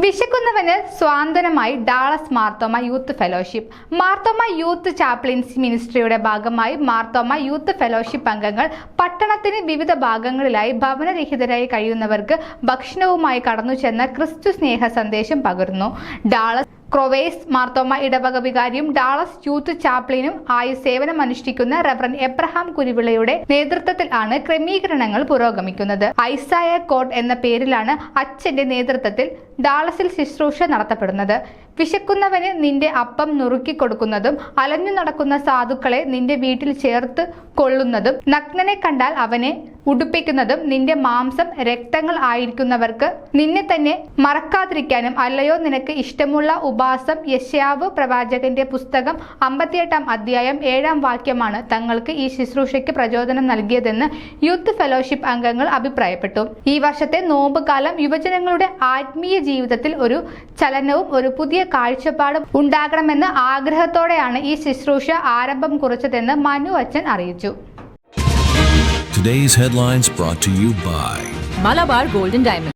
വിശക്കുന്നവന് സ്വാന്തനമായി Dallas Marthoma youth fellowship. Marthoma youth chaplaincy മിനിസ്ട്രിയുടെ ഭാഗമായി മാർത്തോമ യൂത്ത് ഫെലോഷിപ്പ് അംഗങ്ങൾ പട്ടണത്തിന് വിവിധ ഭാഗങ്ങളിലായി ഭവനരഹിതരായി കഴിയുന്നവർക്ക് ഭക്ഷണവുമായി കടന്നുചെന്ന ക്രിസ്തു സ്നേഹ സന്ദേശം പകർന്നു. ഡാളസ് ക്രൊവേസ് മാർത്തോമ ഇടവക വികാരിയും ഡാളസ് യൂത്ത് ചാപ്ലിനും ആയി സേവനമനുഷ്ഠിക്കുന്ന റവറന്റ് എബ്രഹാം കുരുവിളയുടെ നേതൃത്വത്തിൽ ആണ് ക്രമീകരണങ്ങൾ പുരോഗമിക്കുന്നത്. ഐസായ കോട്ട് എന്ന പേരിലാണ് അച്ഛന്റെ നേതൃത്വത്തിൽ ഡാളസിൽ ശുശ്രൂഷ നടത്തപ്പെടുന്നത്. വിശക്കുന്നവന് നിന്റെ അപ്പം നുറുക്കി കൊടുക്കുന്നതും അലഞ്ഞു നടക്കുന്ന സാധുക്കളെ നിന്റെ വീട്ടിൽ ചേർത്ത് കൊള്ളുന്നതും നഗ്നനെ കണ്ടാൽ അവനെ ഉടുപ്പിക്കുന്നതും നിന്റെ മാംസം രക്തങ്ങൾ ആയിരിക്കുന്നവർക്ക് നിന്നെ തന്നെ മറക്കാതിരിക്കാനും അല്ലയോ നിനക്ക് ഇഷ്ടമുള്ള ഉപാസം. യെശയ്യാവ് പ്രവാചകന്റെ പുസ്തകം 58-ാം അധ്യായം 7-ാം വാക്യമാണ് തങ്ങൾക്ക് ഈ ശുശ്രൂഷയ്ക്ക് പ്രചോദനം നൽകിയതെന്ന് യൂത്ത് ഫെലോഷിപ്പ് അംഗങ്ങൾ അഭിപ്രായപ്പെട്ടു. ഈ വർഷത്തെ നോമ്പ് കാലം യുവജനങ്ങളുടെ ആത്മീയ ജീവിതത്തിൽ ഒരു ചലനവും ഒരു പുതിയ കാഴ്ചപ്പാടും ഉണ്ടാകണമെന്ന ആഗ്രഹത്തോടെയാണ് ഈ ശുശ്രൂഷ ആരംഭം കുറിച്ചതെന്ന് മനു അച്ഛൻ അറിയിച്ചു. Today's headlines brought to you by Malabar Gold and Diamonds.